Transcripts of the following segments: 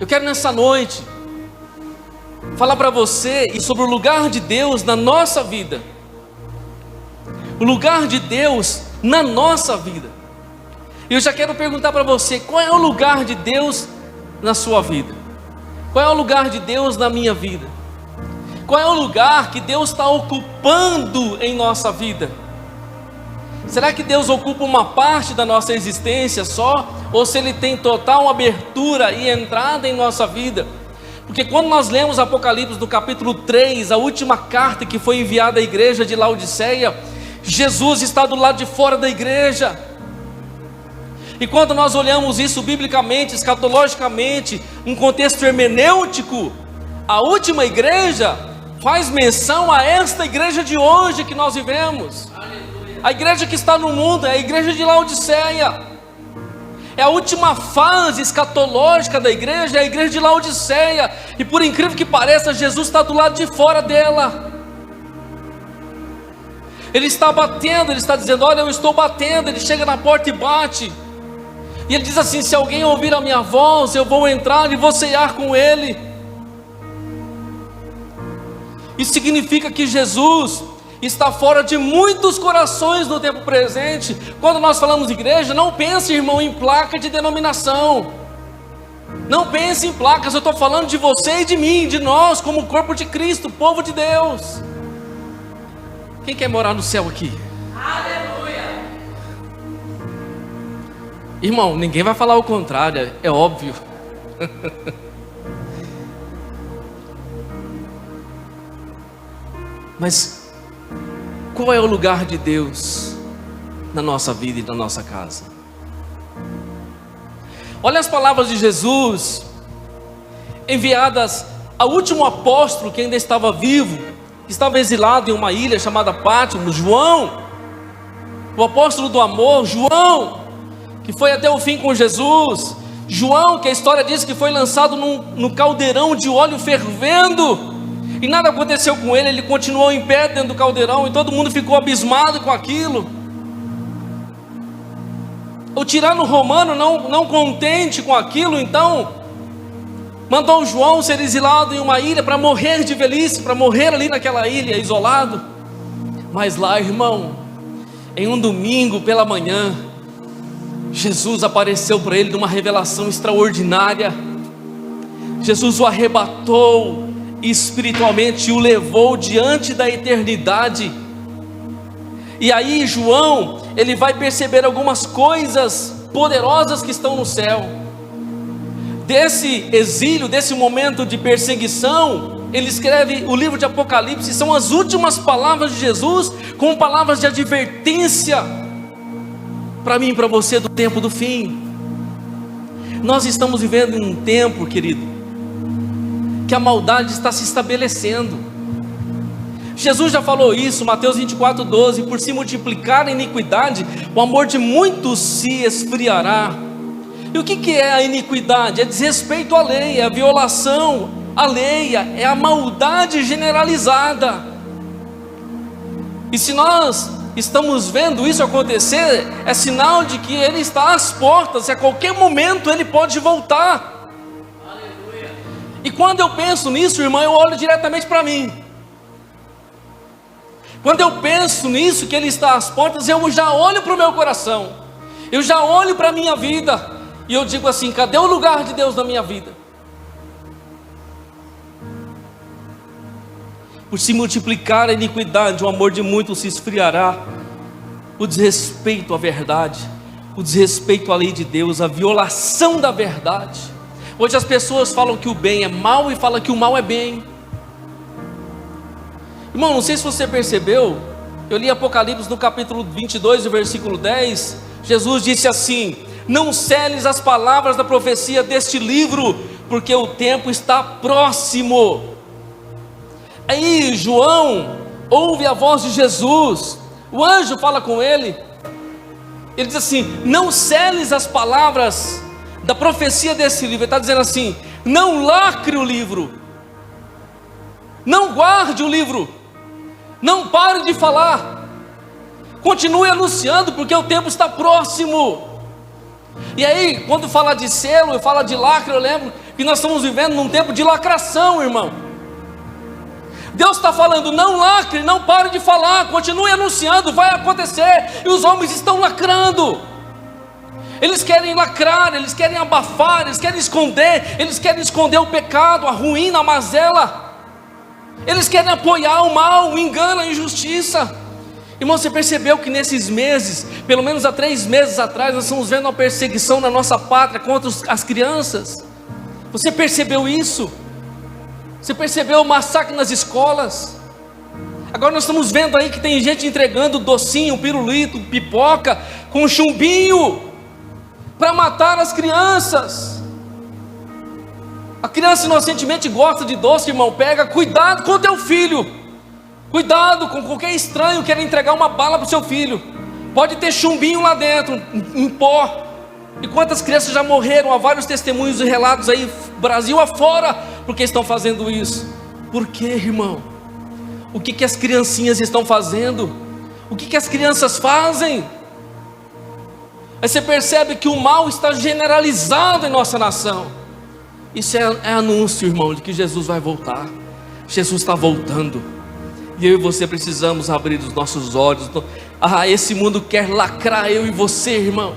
Eu quero nessa noite falar para você e sobre o lugar de Deus na nossa vida. O lugar de Deus na nossa vida. E eu já quero perguntar para você, qual é o lugar de Deus na sua vida? Qual é o lugar de Deus na minha vida? Qual é o lugar que Deus está ocupando em nossa vida? Será que Deus ocupa uma parte da nossa existência só? Ou se Ele tem total abertura e entrada em nossa vida? Porque quando nós lemos Apocalipse no capítulo 3, a última carta que foi enviada à igreja de Laodiceia, Jesus está do lado de fora da igreja. E quando nós olhamos isso biblicamente, escatologicamente, um contexto hermenêutico, a última igreja faz menção a esta igreja de hoje que nós vivemos. A igreja que está no mundo é a igreja de Laodiceia. É a última fase escatológica da igreja, é a igreja de Laodiceia. E por incrível que pareça, Jesus está do lado de fora dela. Ele está batendo, ele está dizendo: olha, eu estou batendo. Ele chega na porta e bate. E ele diz assim: se alguém ouvir a minha voz, eu vou entrar e vou ceiar com ele. Isso significa que Jesus está fora de muitos corações no tempo presente. Quando nós falamos de igreja, não pense, irmão, em placa de denominação. Não pense em placas. Eu estou falando de você e de mim, de nós como corpo de Cristo, povo de Deus. Quem quer morar no céu aqui? Aleluia! Irmão, ninguém vai falar o contrário, é óbvio. Mas qual é o lugar de Deus na nossa vida e na nossa casa? Olha as palavras de Jesus, enviadas ao último apóstolo que ainda estava vivo, que estava exilado em uma ilha chamada Pátmos, João, o apóstolo do amor, João, que foi até o fim com Jesus, João, que a história diz que foi lançado no caldeirão de óleo fervendo, e nada aconteceu com ele, ele continuou em pé dentro do caldeirão, e todo mundo ficou abismado com aquilo. O tirano romano, não contente com aquilo, então mandou João ser exilado em uma ilha para morrer de velhice, para morrer ali naquela ilha, isolado. Mas lá, irmão, em um domingo pela manhã, Jesus apareceu para ele numa revelação extraordinária. Jesus o arrebatou espiritualmente, o levou diante da eternidade. E aí João, ele vai perceber algumas coisas poderosas que estão no céu. Desse exílio, desse momento de perseguição, ele escreve o livro de Apocalipse. São as últimas palavras de Jesus, com palavras de advertência para mim e para você do tempo do fim. Nós estamos vivendo em um tempo, querido, que a maldade está se estabelecendo. Jesus já falou isso, Mateus 24:12: por se multiplicar a iniquidade, o amor de muitos se esfriará. E o que é a iniquidade? É desrespeito à lei, é a violação à lei, é a maldade generalizada. E se nós estamos vendo isso acontecer, é sinal de que ele está às portas, e a qualquer momento ele pode voltar. E quando eu penso nisso, irmão, eu olho diretamente para mim. Quando eu penso nisso, que Ele está às portas, eu já olho para o meu coração, eu já olho para a minha vida, e eu digo assim: cadê o lugar de Deus na minha vida? Por se multiplicar a iniquidade, o amor de muitos se esfriará. O desrespeito à verdade, o desrespeito à lei de Deus, a violação da verdade. Hoje as pessoas falam que o bem é mal e falam que o mal é bem. Irmão, não sei se você percebeu, eu li Apocalipse no capítulo 22, o versículo 10. Jesus disse assim: não celes as palavras da profecia deste livro, porque o tempo está próximo. Aí João ouve a voz de Jesus, o anjo fala com ele, ele diz assim: não celes as palavras da profecia desse livro. Ele está dizendo assim: não lacre o livro, não guarde o livro, não pare de falar, continue anunciando, porque o tempo está próximo. E aí, quando fala de selo e fala de lacre, eu lembro que nós estamos vivendo num tempo de lacração, irmão. Deus está falando, não lacre, não pare de falar, continue anunciando, vai acontecer. E os homens estão lacrando. Eles querem lacrar, eles querem abafar, eles querem esconder o pecado, a ruína, a mazela. Eles querem apoiar o mal, o engano, a injustiça. Irmão, você percebeu que nesses meses, pelo menos há 3 meses atrás, nós estamos vendo uma perseguição na nossa pátria contra as crianças? Você percebeu isso? Você percebeu o massacre nas escolas? Agora nós estamos vendo aí que tem gente entregando docinho, pirulito, pipoca, com chumbinho, para matar as crianças. A criança inocentemente gosta de doce, irmão, pega, cuidado com o teu filho. Cuidado com qualquer estranho que queira entregar uma bala para o seu filho. Pode ter chumbinho lá dentro, em pó. E quantas crianças já morreram? Há vários testemunhos e relatos aí, Brasil afora, porque estão fazendo isso. Por quê, irmão? O que as criancinhas estão fazendo? O que as crianças fazem? Aí você percebe que o mal está generalizado em nossa nação. Isso é anúncio, irmão, de que Jesus vai voltar. Jesus está voltando. E eu e você precisamos abrir os nossos olhos. Esse mundo quer lacrar eu e você, irmão.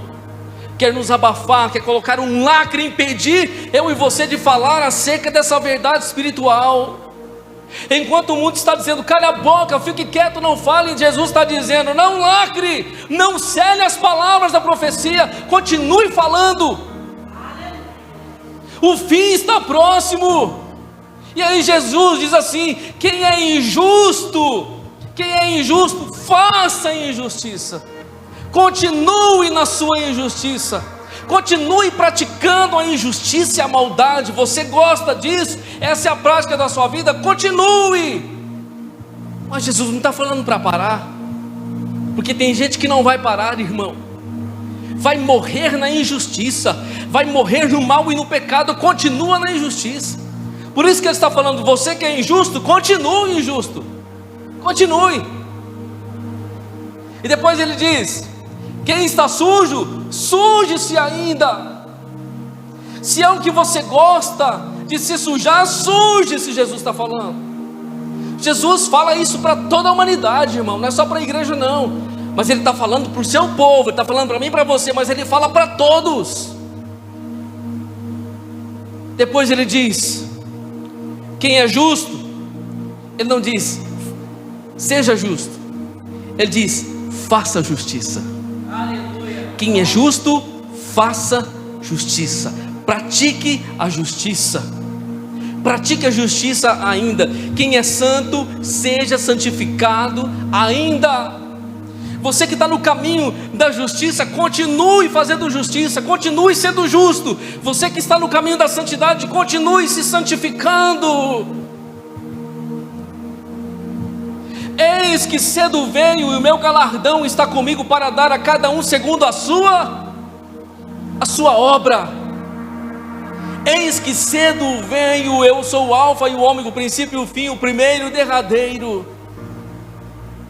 Quer nos abafar, quer colocar um lacre, impedir eu e você de falar acerca dessa verdade espiritual. Enquanto o mundo está dizendo, cala a boca, fique quieto, não fale, Jesus está dizendo, não lacre, não cele as palavras da profecia, continue falando. O fim está próximo. E aí Jesus diz assim, quem é injusto, faça a injustiça. Continue na sua injustiça. Continue praticando a injustiça e a maldade. Você gosta disso? Essa é a prática da sua vida? Continue. Mas Jesus não está falando para parar, porque tem gente que não vai parar, irmão. Vai morrer na injustiça, vai morrer no mal e no pecado. Continua na injustiça. Por isso que ele está falando, você que é injusto, continue injusto. Continue. E depois ele diz, quem está sujo, suje-se ainda. Se é o que você gosta de se sujar, suje-se, Jesus está falando. Jesus fala isso para toda a humanidade, irmão, não é só para a igreja não. Mas ele está falando para o seu povo, ele está falando para mim e para você, mas ele fala para todos. Depois ele diz, quem é justo, ele não diz, seja justo, ele diz, faça justiça. Aleluia. Quem é justo, faça justiça, pratique a justiça, pratique a justiça ainda. Quem é santo, seja santificado ainda. Você que está no caminho da justiça, continue fazendo justiça, continue sendo justo. Você que está no caminho da santidade, continue se santificando. Eis que cedo venho e o meu galardão está comigo para dar a cada um segundo a sua obra. Eis que cedo venho, eu sou o alfa e o ômega, o princípio e o fim, o primeiro e o derradeiro.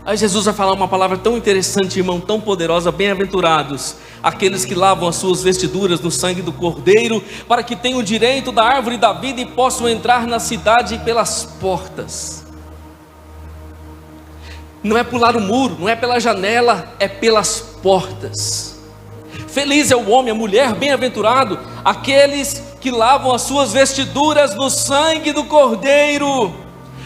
Aí Jesus vai falar uma palavra tão interessante, irmão, tão poderosa. Bem-aventurados aqueles que lavam as suas vestiduras no sangue do Cordeiro, para que tenham o direito da árvore da vida e possam entrar na cidade pelas portas. Não é pular o muro, não é pela janela, é pelas portas. Feliz é o homem, a mulher, bem-aventurado aqueles que lavam as suas vestiduras no sangue do Cordeiro.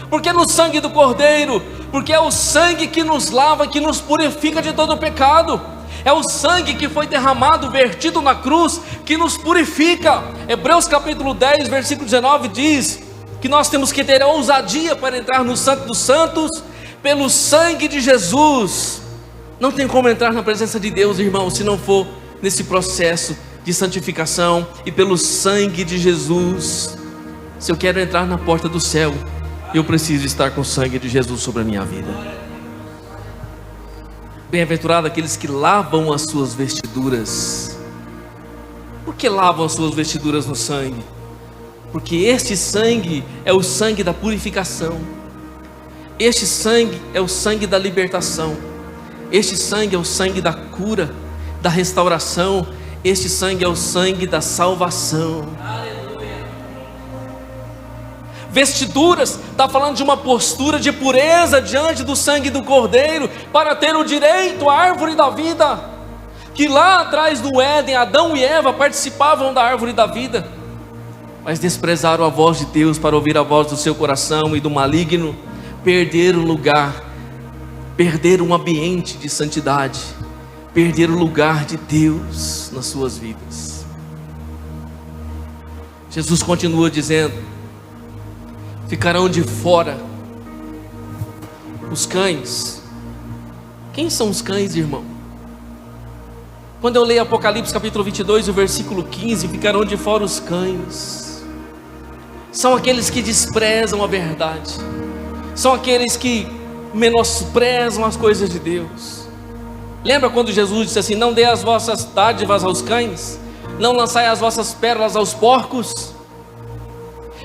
Por que no sangue do Cordeiro? Porque é o sangue que nos lava, que nos purifica de todo o pecado. É o sangue que foi derramado, vertido na cruz, que nos purifica. Hebreus capítulo 10, versículo 19 diz que nós temos que ter a ousadia para entrar no Santo dos Santos, pelo sangue de Jesus. Não tem como entrar na presença de Deus, irmão, se não for nesse processo de santificação e pelo sangue de Jesus. Se eu quero entrar na porta do céu, eu preciso estar com o sangue de Jesus sobre a minha vida. Bem-aventurado aqueles que lavam as suas vestiduras. Por que lavam as suas vestiduras no sangue? Porque este sangue é o sangue da purificação. Este sangue é o sangue da libertação. Este sangue é o sangue da cura, da restauração. Este sangue é o sangue da salvação. Aleluia. Vestiduras, está falando de uma postura de pureza diante do sangue do Cordeiro, para ter o direito à árvore da vida, que lá atrás no Éden, Adão e Eva participavam da árvore da vida, mas desprezaram a voz de Deus para ouvir a voz do seu coração e do maligno, perderam o lugar, perderam um ambiente de santidade, perderam o lugar de Deus nas suas vidas. Jesus continua dizendo: ficarão de fora os cães. Quem são os cães, irmão? Quando eu leio Apocalipse capítulo 22, o versículo 15, ficarão de fora os cães. São aqueles que desprezam a verdade, são aqueles que menosprezam as coisas de Deus. Lembra quando Jesus disse assim: não dê as vossas dádivas aos cães, não lançai as vossas pérolas aos porcos?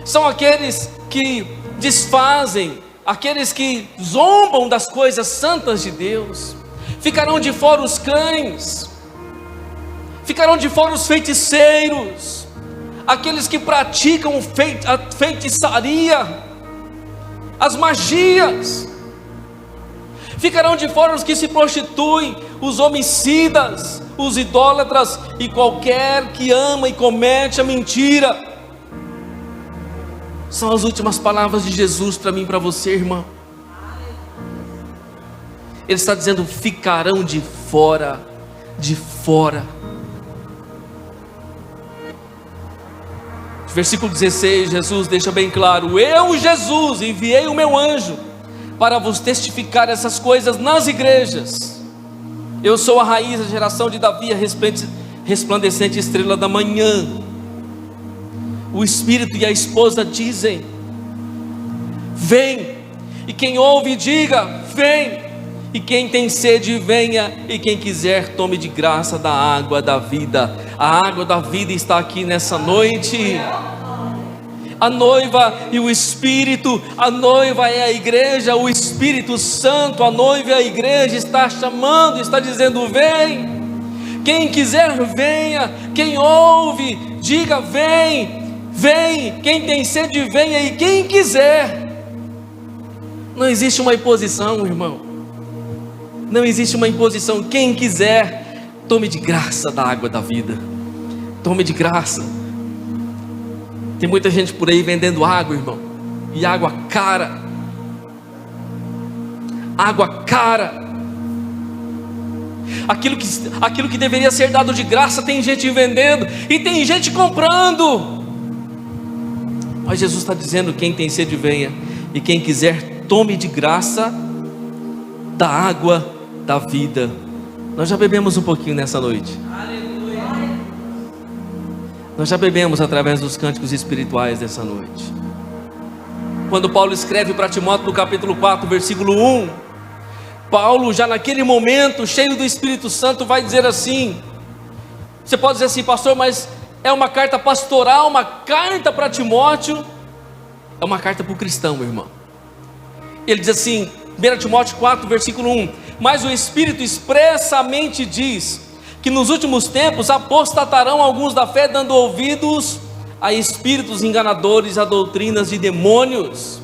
São aqueles que desfazem, aqueles que zombam das coisas santas de Deus. Ficarão de fora os cães, ficarão de fora os feiticeiros, aqueles que praticam a feitiçaria, as magias. Ficarão de fora os que se prostituem, os homicidas, os idólatras e qualquer que ama e comete a mentira. São as últimas palavras de Jesus para mim e para você, irmão. Ele está dizendo: ficarão de fora, de fora. Versículo 16, Jesus deixa bem claro: eu, Jesus, enviei o meu anjo para vos testificar essas coisas nas igrejas. Eu sou a raiz da geração de Davi, a resplandecente estrela da manhã. O Espírito e a esposa dizem: vem. E quem ouve diga: vem. E quem tem sede venha, e quem quiser tome de graça da água da vida. A água da vida está aqui nessa noite. A noiva e o Espírito, a noiva é a igreja, o Espírito Santo, a noiva e a igreja está chamando, está dizendo: vem. Quem quiser venha, quem ouve diga: vem. Vem, quem tem sede venha, e quem quiser. Não existe uma imposição, irmão. Não existe uma imposição. Quem quiser, tome de graça da água da vida. Tome de graça. Tem muita gente por aí vendendo água, irmão, e água cara. Água cara. Aquilo que deveria ser dado de graça, tem gente vendendo e tem gente comprando. Mas Jesus está dizendo: quem tem sede venha, e quem quiser tome de graça da água da vida. Nós já bebemos um pouquinho nessa noite. Aleluia. Nós já bebemos através dos cânticos espirituais dessa noite. Quando Paulo escreve para Timóteo no capítulo 4, versículo 1, Paulo, já naquele momento, cheio do Espírito Santo, vai dizer assim. Você pode dizer assim: pastor, mas é uma carta pastoral, uma carta para Timóteo? É uma carta para o cristão, meu irmão. Ele diz assim, 1 Timóteo 4, versículo 1: mas o Espírito expressamente diz que nos últimos tempos apostatarão alguns da fé, dando ouvidos a espíritos enganadores, a doutrinas de demônios.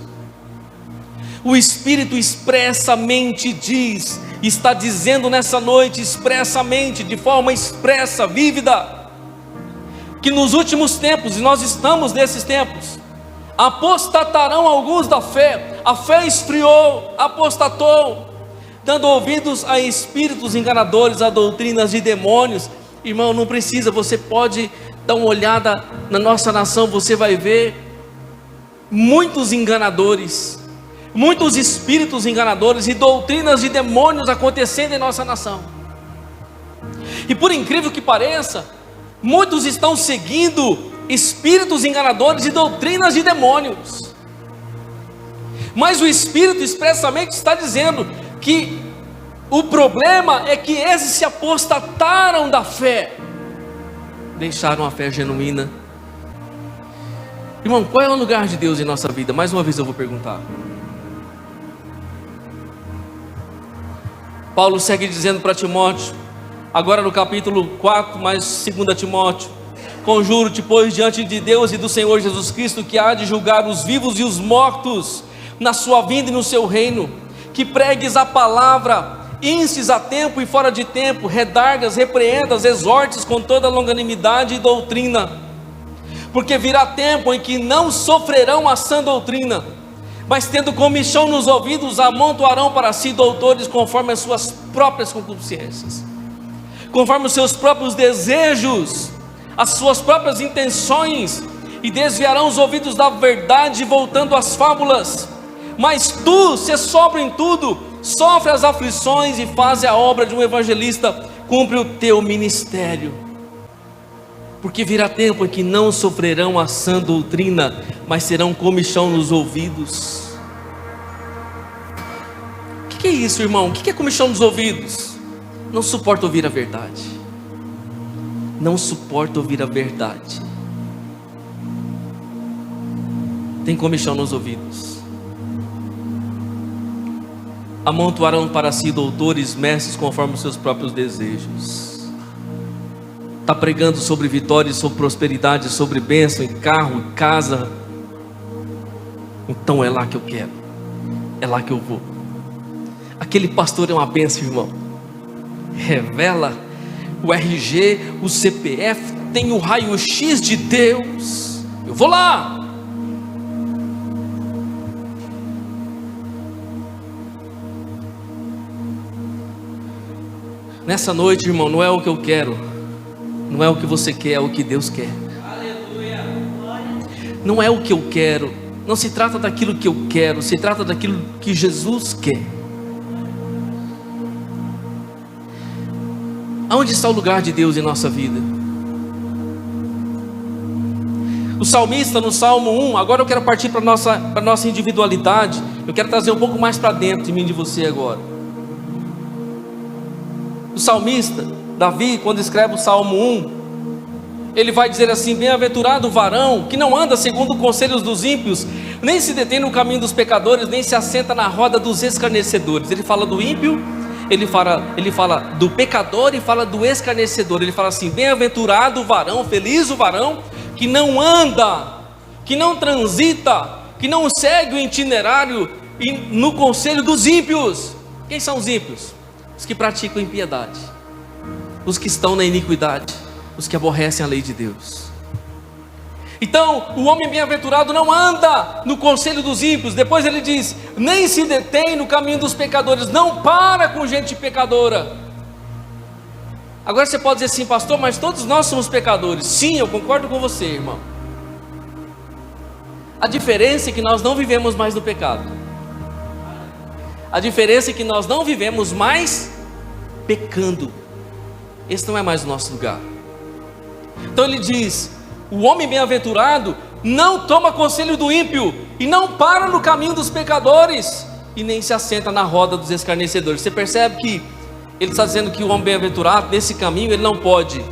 O Espírito expressamente diz, está dizendo nessa noite, expressamente, de forma expressa, vívida, que nos últimos tempos, e nós estamos nesses tempos, apostatarão alguns da fé. A fé esfriou, apostatou, dando ouvidos a espíritos enganadores, a doutrinas de demônios. Irmão, não precisa, você pode dar uma olhada na nossa nação, você vai ver muitos enganadores, muitos espíritos enganadores e doutrinas de demônios acontecendo em nossa nação. E por incrível que pareça, muitos estão seguindo espíritos enganadores e doutrinas de demônios. Mas o Espírito expressamente está dizendo que o problema é que esses se apostataram da fé, deixaram a fé genuína. Irmão, qual é o lugar de Deus em nossa vida? Mais uma vez eu vou perguntar. Paulo segue dizendo para Timóteo, agora no capítulo 4, mais 2 Timóteo: Conjuro-te, pois, diante de Deus e do Senhor Jesus Cristo, que há de julgar os vivos e os mortos na sua vinda e no seu reino, que pregues a palavra, instes a tempo e fora de tempo, redargas, repreendas, exortes com toda longanimidade e doutrina, porque virá tempo em que não sofrerão a sã doutrina, mas tendo comichão nos ouvidos, amontoarão para si doutores conforme as suas próprias concupiscências, conforme os seus próprios desejos, as suas próprias intenções, e desviarão os ouvidos da verdade, voltando às fábulas. Mas tu, se sobra em tudo, sofre as aflições e faz a obra de um evangelista, cumpre o teu ministério. Porque virá tempo em que não sofrerão a sã doutrina, mas terão comichão nos ouvidos. O que é isso, irmão? O que é comichão nos ouvidos? Não suporta ouvir a verdade. Não suporta ouvir a verdade. Tem comichão nos ouvidos. Amontoarão para si doutores, mestres conforme os seus próprios desejos. Está pregando sobre vitória, sobre prosperidade, sobre bênção em carro, em casa. Então é lá que eu quero, é lá que eu vou. Aquele pastor é uma bênção, irmão. Revela o RG, o CPF, tem o raio-x de Deus. Eu vou lá. Nessa noite, irmão, não é o que eu quero, não é o que você quer, é o que Deus quer. Aleluia. Não é o que eu quero, não se trata daquilo que eu quero, se trata daquilo que Jesus quer. Aonde está o lugar de Deus em nossa vida? O salmista no Salmo 1, agora eu quero partir para a nossa individualidade. Eu quero trazer um pouco mais para dentro de mim e de você agora. O salmista, Davi, quando escreve o Salmo 1, ele vai dizer assim: bem-aventurado o varão que não anda segundo os conselhos dos ímpios, nem se detém no caminho dos pecadores, nem se assenta na roda dos escarnecedores. Ele fala do ímpio, ele fala do pecador e fala do escarnecedor. Ele fala assim: bem-aventurado o varão, feliz o varão que não anda, que não transita, que não segue o itinerário no conselho dos ímpios. Quem são os ímpios? Os que praticam impiedade, os que estão na iniquidade, os que aborrecem a lei de Deus. Então, o homem bem-aventurado não anda no conselho dos ímpios. Depois ele diz: nem se detém no caminho dos pecadores, não para com gente pecadora. Agora você pode dizer assim: pastor, mas todos nós somos pecadores. Sim, eu concordo com você, irmão. A diferença é que nós não vivemos mais no pecado. A diferença é que nós não vivemos mais pecando. Esse não é mais o nosso lugar. Então ele diz: o homem bem-aventurado não toma conselho do ímpio, e não para no caminho dos pecadores, e nem se assenta na roda dos escarnecedores. Você percebe que ele está dizendo que o homem bem-aventurado, nesse caminho, ele não pode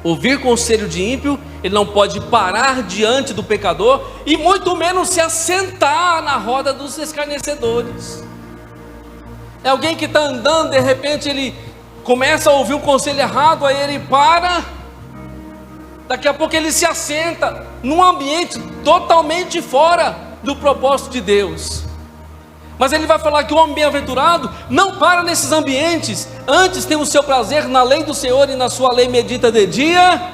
ouvir conselho de ímpio, ele não pode parar diante do pecador, e muito menos se assentar na roda dos escarnecedores. É alguém que está andando, de repente ele começa a ouvir um conselho errado, aí ele para, daqui a pouco ele se assenta num ambiente totalmente fora do propósito de Deus. Mas ele vai falar que o homem bem-aventurado não para nesses ambientes, antes tem o seu prazer na lei do Senhor, e na sua lei medita de dia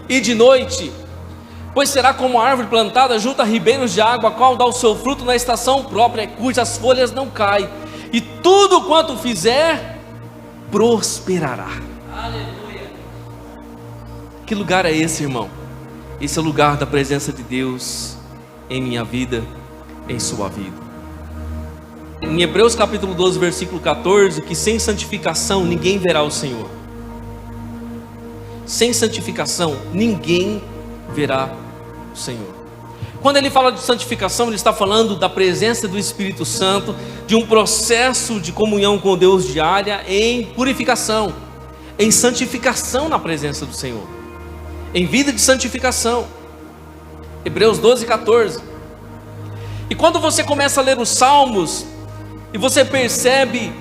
e de noite. Pois será como a árvore plantada junto a ribeiros de água, a qual dá o seu fruto na estação própria, cujas folhas não caem, e tudo quanto fizer prosperará. Aleluia. Que lugar é esse, irmão? Esse é o lugar da presença de Deus em minha vida, em sua vida. Em Hebreus capítulo 12, versículo 14, que sem santificação ninguém verá o Senhor. Sem santificação ninguém verá o Senhor. Quando ele fala de santificação, ele está falando da presença do Espírito Santo, de um processo de comunhão com Deus diária em purificação, em santificação na presença do Senhor, em vida de santificação. Hebreus 12, 14. E quando você começa a ler os Salmos, e você percebe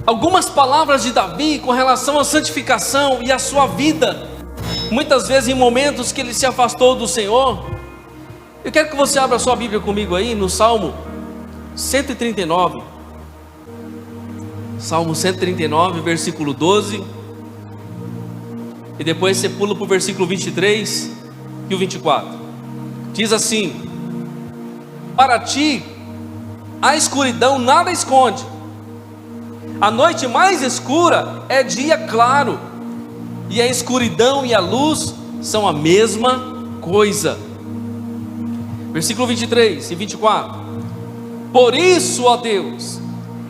algumas palavras de Davi com relação à santificação e à sua vida muitas vezes em momentos que ele se afastou do Senhor. Eu quero que você abra sua Bíblia comigo aí no Salmo 139. Salmo 139, versículo 12. E depois você pula para o versículo 23 e o 24. Diz assim: para ti a escuridão nada esconde, a noite mais escura é dia claro, e a escuridão e a luz são a mesma coisa. Versículo 23 e 24. Por isso, ó Deus,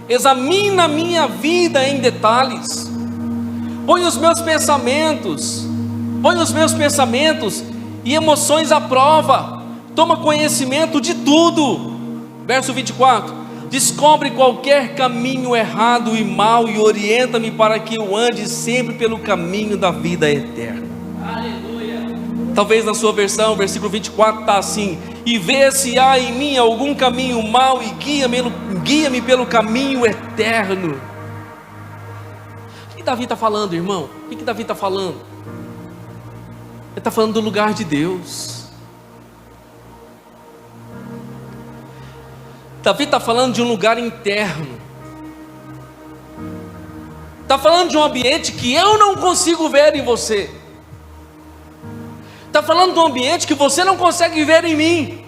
examina a minha vida em detalhes, põe os meus pensamentos e emoções à prova, toma conhecimento de tudo. Verso 24: descobre qualquer caminho errado e mau e orienta-me para que eu ande sempre pelo caminho da vida eterna. Aleluia. Talvez na sua versão, versículo 24 está assim: e vê se há em mim algum caminho mau e guia-me pelo caminho eterno. O que Davi está falando, irmão? O que Davi está falando? Ele está falando do lugar de Deus. Davi está falando de um lugar interno. Está falando de um ambiente que eu não consigo ver em você. Está falando de um ambiente que você não consegue ver em mim.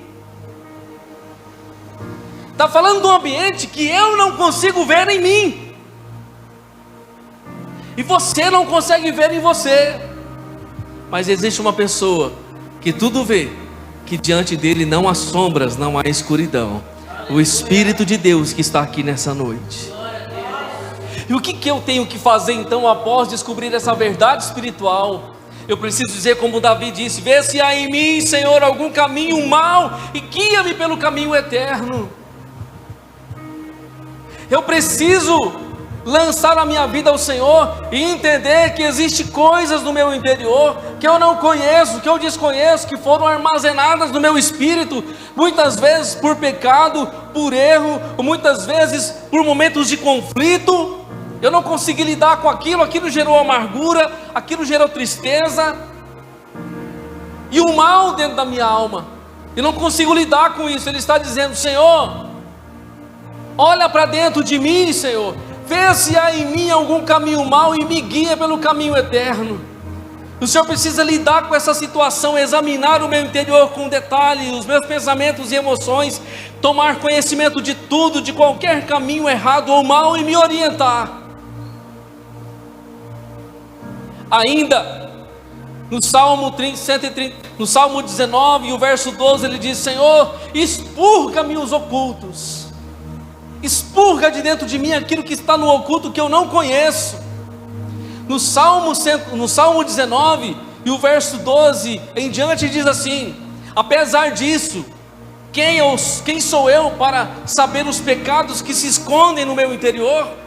Está falando de um ambiente que eu não consigo ver em mim. E você não consegue ver em você. Mas existe uma pessoa que tudo vê, que diante dele não há sombras, não há escuridão. O Espírito de Deus que está aqui nessa noite. E o que eu tenho que fazer então após descobrir essa verdade espiritual? Eu preciso dizer como Davi disse: vê se há em mim, Senhor, algum caminho mau e guia-me pelo caminho eterno. Eu preciso lançar a minha vida ao Senhor e entender que existem coisas no meu interior que eu não conheço, que eu desconheço, que foram armazenadas no meu espírito, muitas vezes por pecado, por erro, ou muitas vezes por momentos de conflito. Eu não consegui lidar com aquilo gerou amargura, aquilo gerou tristeza e o mal dentro da minha alma. Eu não consigo lidar com isso. Ele está dizendo: Senhor, olha para dentro de mim, Senhor, vê se há em mim algum caminho mau e me guia pelo caminho eterno. O Senhor precisa lidar com essa situação, examinar o meu interior com detalhe, os meus pensamentos e emoções, tomar conhecimento de tudo, de qualquer caminho errado ou mau e me orientar. Ainda no Salmo 19 e o verso 12 ele diz: Senhor, expurga-me os ocultos, expurga de dentro de mim aquilo que está no oculto que eu não conheço. No Salmo 19 e o verso 12 em diante diz assim: apesar disso, quem sou eu para saber os pecados que se escondem no meu interior?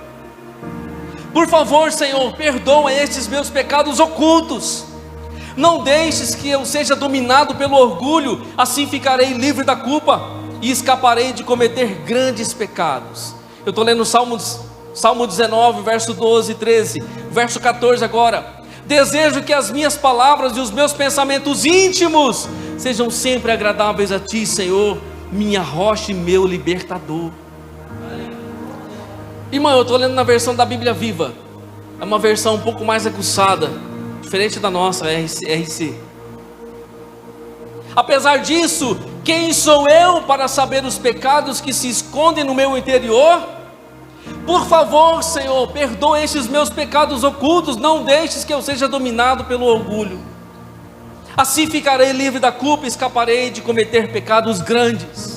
Por favor, Senhor, perdoa estes meus pecados ocultos. Não deixes que eu seja dominado pelo orgulho, assim ficarei livre da culpa e escaparei de cometer grandes pecados. Eu estou lendo Salmo 19, verso 12 e 13, verso 14 agora. Desejo que as minhas palavras e os meus pensamentos íntimos sejam sempre agradáveis a Ti, Senhor, minha rocha e meu libertador. Irmão, eu estou lendo na versão da Bíblia Viva. É uma versão um pouco mais aguçada, diferente da nossa RC. Apesar disso, quem sou eu para saber os pecados que se escondem no meu interior? Por favor, Senhor, perdoa estes meus pecados ocultos. Não deixes que eu seja dominado pelo orgulho. Assim ficarei livre da culpa e escaparei de cometer pecados grandes.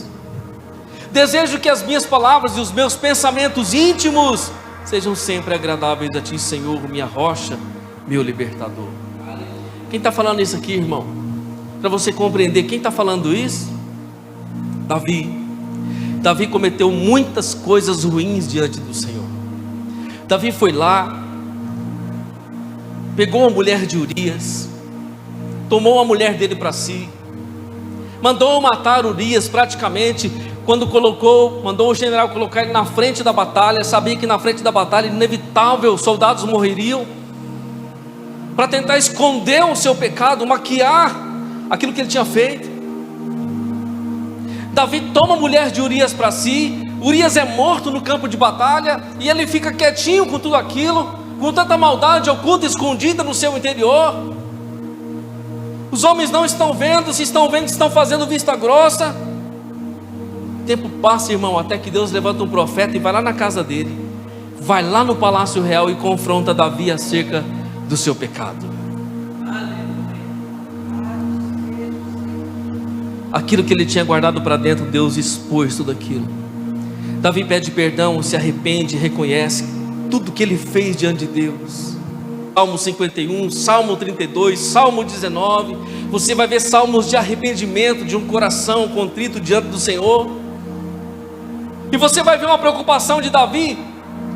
Desejo que as minhas palavras e os meus pensamentos íntimos sejam sempre agradáveis a Ti, Senhor, minha rocha, meu libertador. Quem está falando isso aqui, irmão? Para você compreender, quem está falando isso? Davi cometeu muitas coisas ruins diante do Senhor. Davi foi lá, pegou a mulher de Urias, tomou a mulher dele para si, mandou matar Urias praticamente. Quando mandou o general colocar ele na frente da batalha, sabia que na frente da batalha, inevitável, soldados morreriam. para tentar esconder o seu pecado, maquiar aquilo que ele tinha feito. Davi toma a mulher de Urias para si. Urias é morto no campo de batalha, e ele fica quietinho com tudo aquilo, com tanta maldade oculta, escondida no seu interior. Os homens não estão vendo, se estão vendo, estão fazendo vista grossa. O tempo passa, irmão, até que Deus levanta um profeta e vai lá na casa dele, vai lá no palácio real e confronta Davi acerca do seu pecado. Aquilo que ele tinha guardado para dentro, Deus expôs tudo aquilo. Davi pede perdão, se arrepende, reconhece tudo que ele fez diante de Deus. Salmo 51, Salmo 32, Salmo 19. Você vai ver salmos de arrependimento, de um coração contrito diante do Senhor. E você vai ver uma preocupação de Davi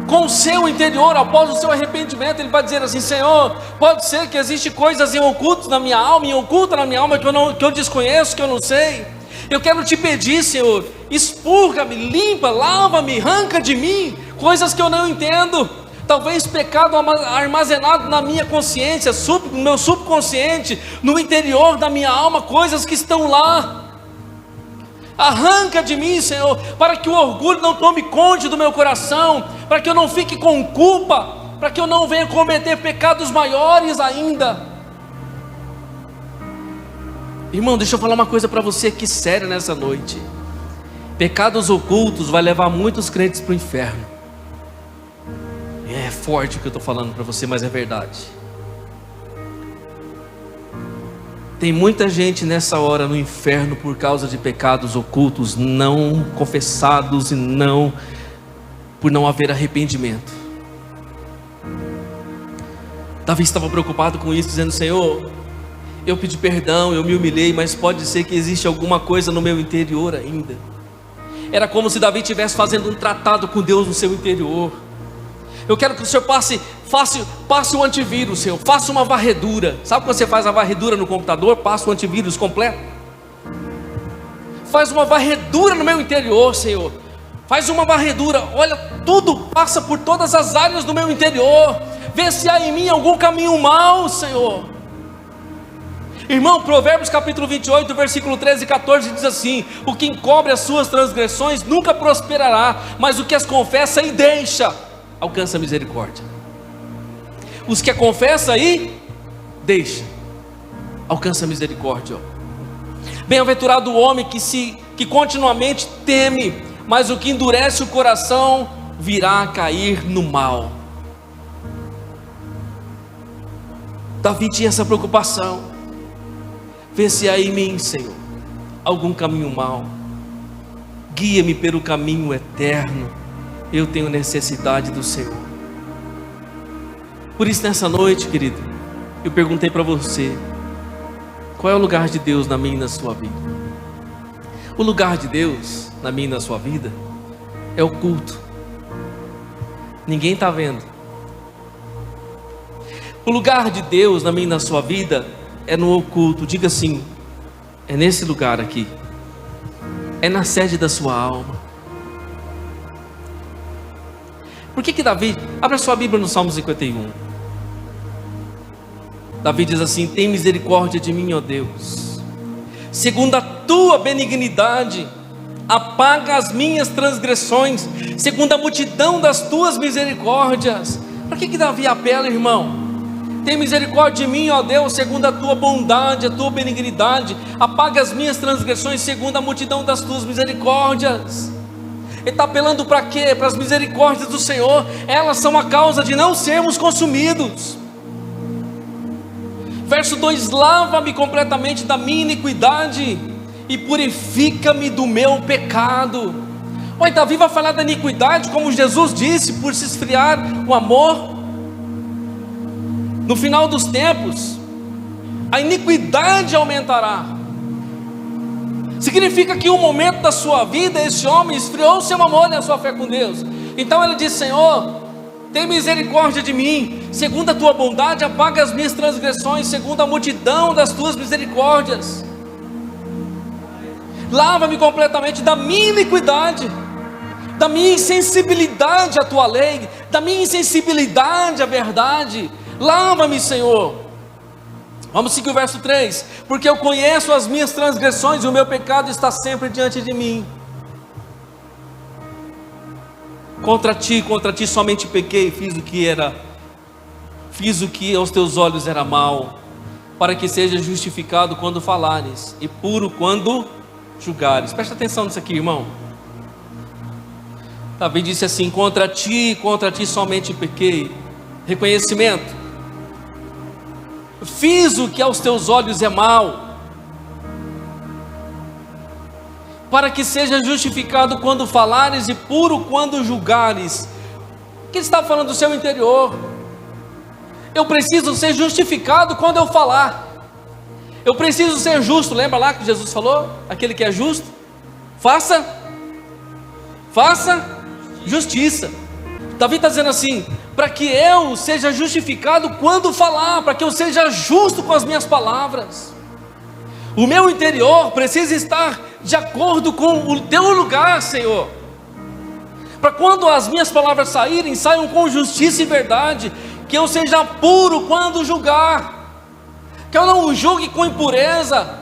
com o seu interior. Após o seu arrependimento, ele vai dizer assim: Senhor, pode ser que existem coisas em oculto na minha alma, em oculta na minha alma, que eu desconheço, que eu não sei. Eu quero te pedir, Senhor, expurga-me, limpa, lava-me, arranca de mim coisas que eu não entendo. Talvez pecado armazenado na minha consciência, no meu subconsciente, no interior da minha alma, coisas que estão lá. Arranca de mim, Senhor, para que o orgulho não tome conta do meu coração, para que eu não fique com culpa, para que eu não venha cometer pecados maiores ainda. Irmão, deixa eu falar uma coisa para você aqui séria nessa noite. Pecados ocultos vai levar muitos crentes para o inferno. É forte o que eu estou falando para você, mas é verdade. Tem muita gente nessa hora no inferno por causa de pecados ocultos não confessados e por não haver arrependimento. Davi estava preocupado com isso, dizendo: Senhor, eu pedi perdão, eu me humilhei, mas pode ser que existe alguma coisa no meu interior ainda. Era como se Davi estivesse fazendo um tratado com Deus no seu interior. Eu quero que o Senhor passe o antivírus, Senhor, faça uma varredura. Sabe quando você faz a varredura no computador? Passa o antivírus completo. Faz uma varredura no meu interior, Senhor. Faz uma varredura, olha, tudo passa por todas as áreas do meu interior. Vê se há em mim algum caminho mau, Senhor. Irmão, Provérbios capítulo 28, versículo 13 e 14 diz assim: o que encobre as suas transgressões nunca prosperará, mas o que as confessa e deixa alcança misericórdia. Os que a confessa e deixa alcança misericórdia. Bem-aventurado o homem que continuamente teme, mas o que endurece o coração virá a cair no mal. Davi tinha essa preocupação. Vê se há em mim, Senhor, algum caminho mau. Guia-me pelo caminho eterno. Eu tenho necessidade do Senhor. Por isso, nessa noite, querido, eu perguntei para você: qual é o lugar de Deus na minha e na sua vida? O lugar de Deus na minha e na sua vida é oculto. Ninguém está vendo. O lugar de Deus na minha e na sua vida é no oculto. Diga assim: é nesse lugar aqui, é na sede da sua alma. Por que Davi, abra sua Bíblia no Salmo 51. Davi diz assim: tem misericórdia de mim, ó Deus, segundo a tua benignidade, apaga as minhas transgressões, segundo a multidão das tuas misericórdias. Para que Davi apela, irmão? Tem misericórdia de mim, ó Deus, segundo a tua bondade, a tua benignidade, apaga as minhas transgressões, segundo a multidão das tuas misericórdias. Ele está apelando para quê? Para as misericórdias do Senhor. Elas são a causa de não sermos consumidos. Verso 2: lava-me completamente da minha iniquidade e purifica-me do meu pecado. Olha, Davi vai falar da iniquidade, como Jesus disse, por se esfriar o amor. No final dos tempos, a iniquidade aumentará. Significa que um momento da sua vida, esse homem esfriou o seu amor e a sua fé com Deus. Então ele diz: Senhor, tem misericórdia de mim, segundo a tua bondade, apaga as minhas transgressões, segundo a multidão das tuas misericórdias. Lava-me completamente da minha iniquidade, da minha insensibilidade à tua lei, da minha insensibilidade à verdade. Lava-me, Senhor, Vamos seguir o verso 3. Porque eu conheço as minhas transgressões e o meu pecado está sempre diante de mim. Contra ti somente pequei, fiz o que aos teus olhos era mal, para que seja justificado quando falares e puro quando julgares. Presta atenção nisso aqui, irmão. Davi disse assim: contra ti somente pequei. Reconhecimento. Fiz o que aos teus olhos é mal, para que seja justificado quando falares e puro quando julgares. O que ele está falando do seu interior? Eu preciso ser justificado quando eu falar. Eu preciso ser justo. Lembra lá que Jesus falou? Aquele que é justo, faça justiça. Davi está dizendo assim: para que eu seja justificado quando falar, para que eu seja justo com as minhas palavras. O meu interior precisa estar de acordo com o teu lugar, Senhor, para quando as minhas palavras saiam com justiça e verdade. Que eu seja puro quando julgar, que eu não julgue com impureza.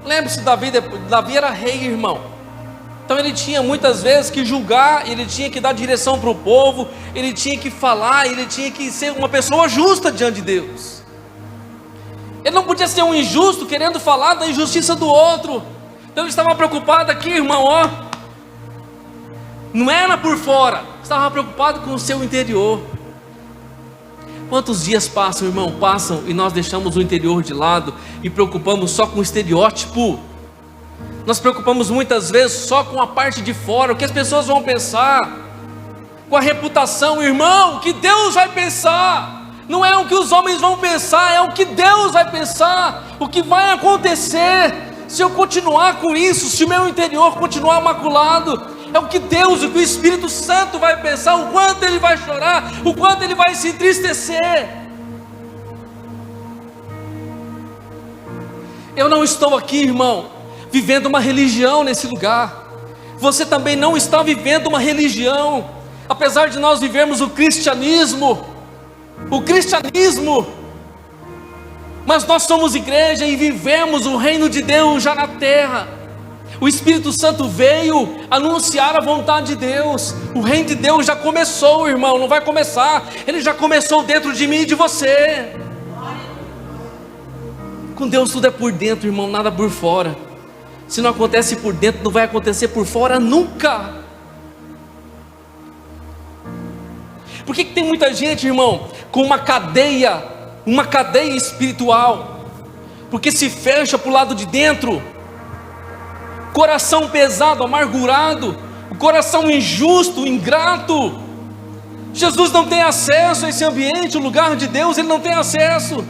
Lembre-se, Davi era rei, irmão. Então ele tinha muitas vezes que julgar, ele tinha que dar direção para o povo, ele tinha que falar, ele tinha que ser uma pessoa justa diante de Deus. Ele não podia ser um injusto querendo falar da injustiça do outro. Então ele estava preocupado aqui, irmão, ó. Não era por fora, estava preocupado com o seu interior. Quantos dias passam, irmão? Passam e nós deixamos o interior de lado e preocupamos só com o estereótipo. Nós preocupamos muitas vezes só com a parte de fora, o que as pessoas vão pensar, com a reputação. Irmão, o que Deus vai pensar? Não é o que os homens vão pensar, é o que Deus vai pensar. O que vai acontecer se eu continuar com isso, se o meu interior continuar maculado. É o que Deus, o que o Espírito Santo vai pensar, o quanto ele vai chorar, o quanto ele vai se entristecer. Eu não estou aqui, irmão, vivendo uma religião nesse lugar. Você também não está vivendo uma religião. Apesar de nós vivermos o cristianismo, mas nós somos igreja e vivemos o reino de Deus já na terra. O Espírito Santo veio anunciar a vontade de Deus. O reino de Deus já começou, irmão, não vai começar. Ele já começou dentro de mim e de você. Com Deus tudo é por dentro, irmão, nada por fora. Se não acontece por dentro, não vai acontecer por fora nunca. Por que tem muita gente, irmão, com uma cadeia espiritual? Porque se fecha para o lado de dentro. Coração pesado, amargurado, o coração injusto, ingrato. Jesus não tem acesso a esse ambiente, o lugar de Deus, ele não tem acesso.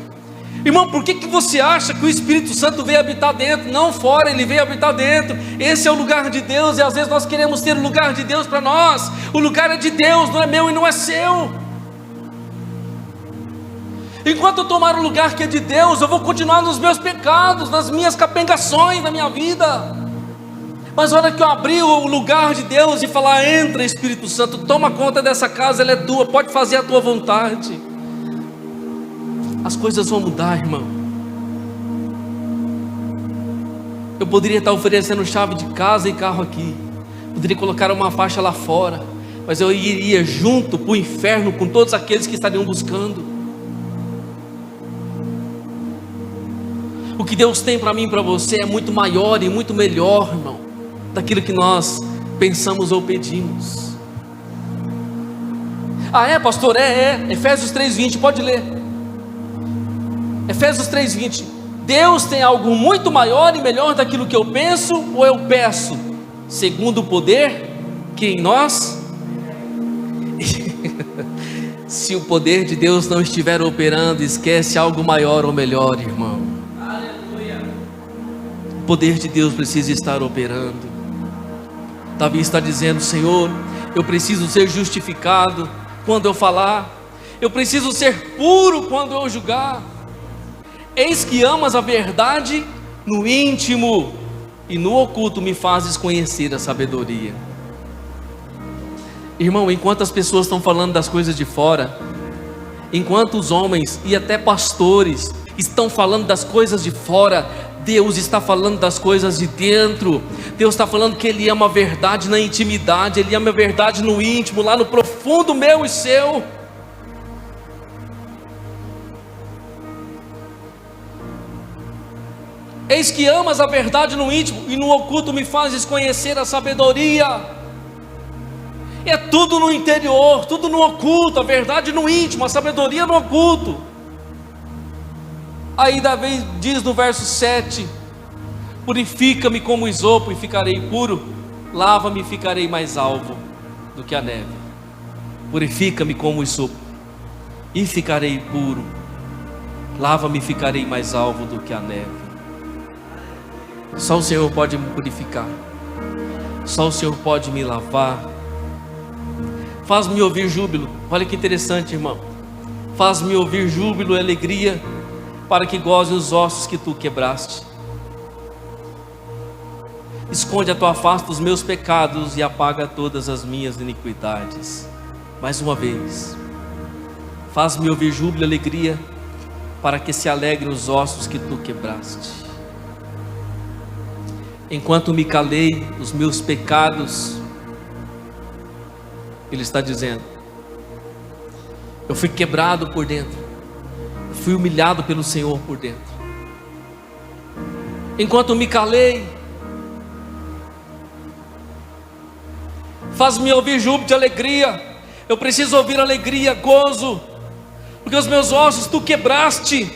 Irmão, por que você acha que o Espírito Santo veio habitar dentro? Não fora, ele veio habitar dentro. Esse é o lugar de Deus, e às vezes nós queremos ter o lugar de Deus para nós. O lugar é de Deus, não é meu e não é seu. Enquanto eu tomar o lugar que é de Deus, eu vou continuar nos meus pecados, nas minhas capengações da minha vida. Mas a hora que eu abrir o lugar de Deus e falar: entra, Espírito Santo, toma conta dessa casa, ela é tua, pode fazer a tua vontade, as coisas vão mudar, irmão. Eu poderia estar oferecendo chave de casa e carro aqui, poderia colocar uma faixa lá fora, mas eu iria junto para o inferno com todos aqueles que estariam buscando. O que Deus tem para mim e para você é muito maior e muito melhor, irmão, daquilo que nós pensamos ou pedimos. Ah, é, pastor? Efésios 3:20, pode ler. Efésios 3:20. Deus tem algo muito maior e melhor daquilo que eu penso ou eu peço, segundo o poder que em nós. Se o poder de Deus não estiver operando, esquece algo maior ou melhor, irmão. Aleluia. O poder de Deus precisa estar operando. Davi está dizendo: Senhor, eu preciso ser justificado quando eu falar, eu preciso ser puro quando eu julgar. Eis que amas a verdade no íntimo, e no oculto me fazes conhecer a sabedoria. Irmão, enquanto as pessoas estão falando das coisas de fora, enquanto os homens e até pastores estão falando das coisas de fora. Deus está falando das coisas de dentro. Deus está falando que Ele ama a verdade na intimidade, Ele ama a verdade no íntimo, lá no profundo meu e seu. Eis que amas a verdade no íntimo, e no oculto me fazes conhecer a sabedoria. É tudo no interior, tudo no oculto, a verdade no íntimo, a sabedoria no oculto. Aí Davi diz no verso 7: purifica-me como isopo e ficarei puro, lava-me e ficarei mais alvo do que a neve. Purifica-me como isopo e ficarei puro, lava-me e ficarei mais alvo do que a neve. Só o Senhor pode me purificar, só o Senhor pode me lavar. Faz-me ouvir júbilo, olha que interessante, irmão. Faz-me ouvir júbilo e alegria, para que goze os ossos que tu quebraste. Esconde a tua face dos meus pecados e apaga todas as minhas iniquidades. Mais uma vez, faz-me ouvir júbilo e alegria, para que se alegrem os ossos que tu quebraste. Enquanto me calei os meus pecados, Ele está dizendo, eu fui quebrado por dentro, eu fui humilhado pelo Senhor por dentro. Enquanto me calei, faz-me ouvir júbilo de alegria. Eu preciso ouvir alegria, gozo, porque os meus ossos tu quebraste.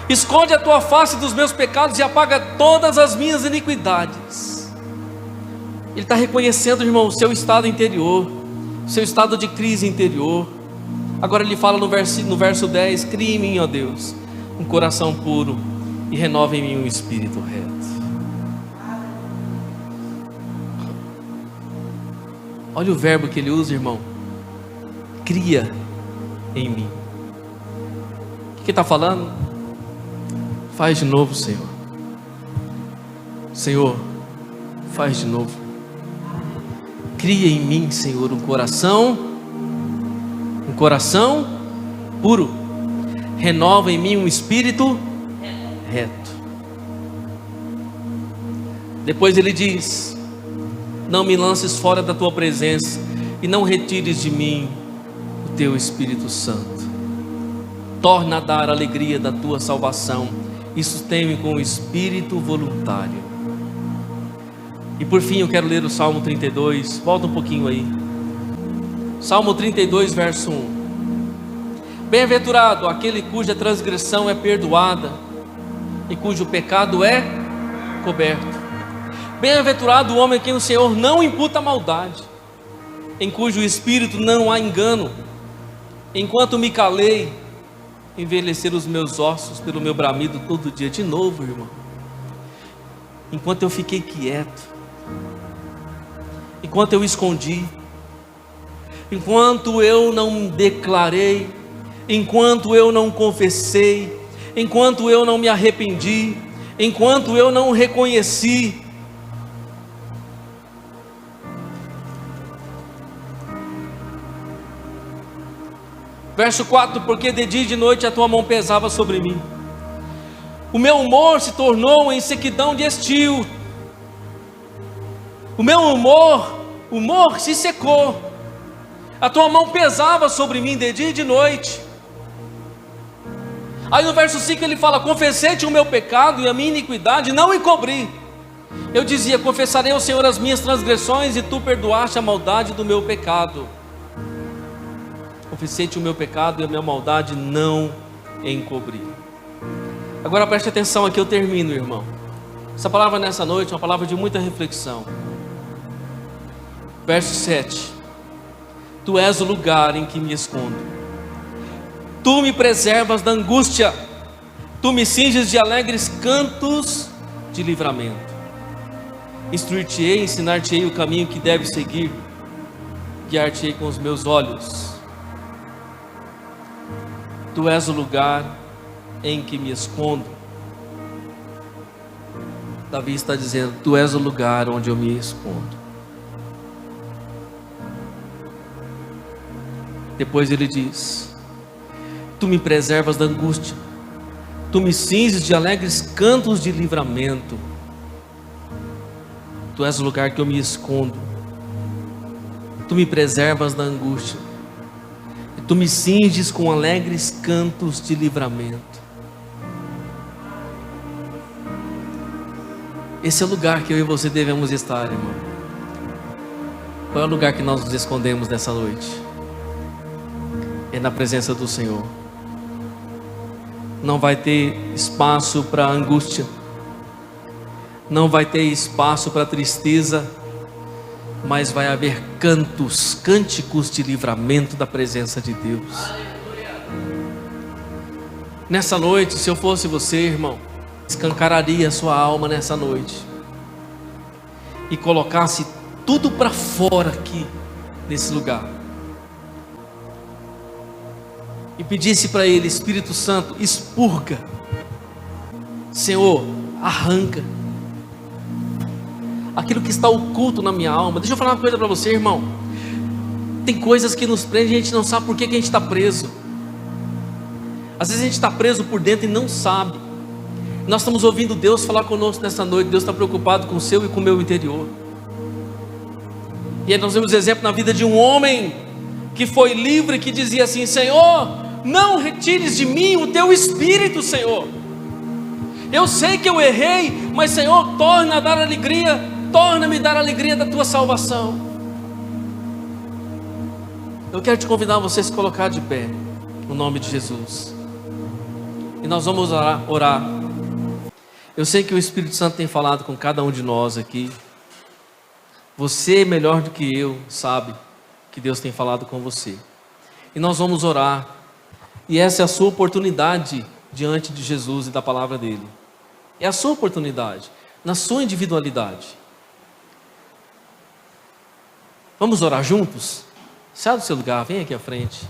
Esconde a tua face dos meus pecados e apaga todas as minhas iniquidades. Ele está reconhecendo, irmão, o seu estado interior, o seu estado de crise interior. Agora ele fala no verso 10: cria em mim, ó Deus, um coração puro e renova em mim um espírito reto. Olha o verbo que ele usa, irmão: cria em mim. O que está falando? Faz de novo, Senhor. Senhor, faz de novo. Cria em mim, Senhor, um coração puro. Renova em mim um espírito reto. Depois ele diz: não me lances fora da tua presença e não retires de mim o teu Espírito Santo. Torna a dar a alegria da tua salvação e sustém-me com o espírito voluntário. E por fim eu quero ler o Salmo 32, volta um pouquinho aí. Salmo 32, verso 1. Bem-aventurado aquele cuja transgressão é perdoada e cujo pecado é coberto. Bem-aventurado o homem a quem o Senhor não imputa maldade, em cujo espírito não há engano. Enquanto me calei, envelheceram os meus ossos pelo meu bramido todo dia. De novo, irmão, enquanto eu fiquei quieto, enquanto eu escondi, enquanto eu não declarei, enquanto eu não confessei, enquanto eu não me arrependi, enquanto eu não reconheci, verso 4: porque de dia e de noite a tua mão pesava sobre mim, o meu humor se tornou em sequidão de estio, o meu humor se secou, a tua mão pesava sobre mim de dia e de noite. Aí no verso 5 ele fala: confessei-te o meu pecado e a minha iniquidade não encobri. Eu dizia: confessarei ao Senhor as minhas transgressões, e tu perdoaste a maldade do meu pecado. Confessei-te o meu pecado e a minha maldade não encobri. Agora preste atenção aqui, eu termino, irmão. Essa palavra nessa noite é uma palavra de muita reflexão. Verso 7: tu és o lugar em que me escondo, tu me preservas da angústia, tu me cinges de alegres cantos de livramento. Instruir-te-ei, ensinar-te-ei o caminho que deves seguir, guiar-te-ei com os meus olhos. Tu és o lugar em que me escondo. Davi está dizendo: tu és o lugar onde eu me escondo. Depois ele diz: Tu me preservas da angústia. Tu me cinges de alegres cantos de livramento. Tu és o lugar que eu me escondo. Tu me preservas da angústia. E tu me cinges com alegres cantos de livramento. Esse é o lugar que eu e você devemos estar, irmão. Qual é o lugar que nós nos escondemos nessa noite? É na presença do Senhor. Não vai ter espaço para angústia. Não vai ter espaço para tristeza. Mas vai haver cânticos de livramento da presença de Deus. Nessa noite, se eu fosse você, irmão, escancararia a sua alma nessa noite e colocasse tudo para fora aqui, nesse lugar, e pedisse para Ele: Espírito Santo, expurga, Senhor, arranca aquilo que está oculto na minha alma. Deixa eu falar uma coisa para você, irmão. Tem coisas que nos prendem e a gente não sabe por que a gente está preso. Às vezes a gente está preso por dentro e não sabe. Nós estamos ouvindo Deus falar conosco nessa noite. Deus está preocupado com o seu e com o meu interior. E aí nós vemos exemplo na vida de um homem que foi livre, que dizia assim: Senhor, não retires de mim o teu Espírito, Senhor. Eu sei que eu errei, mas Senhor, torna-me a dar a alegria da tua salvação. Eu quero te convidar a você a se colocar de pé, no nome de Jesus. E nós vamos orar. Eu sei que o Espírito Santo tem falado com cada um de nós aqui. Você, melhor do que eu, sabe que Deus tem falado com você. E nós vamos orar. E essa é a sua oportunidade diante de Jesus e da palavra dele. É a sua oportunidade, na sua individualidade. Vamos orar juntos? Sai do seu lugar, vem aqui à frente.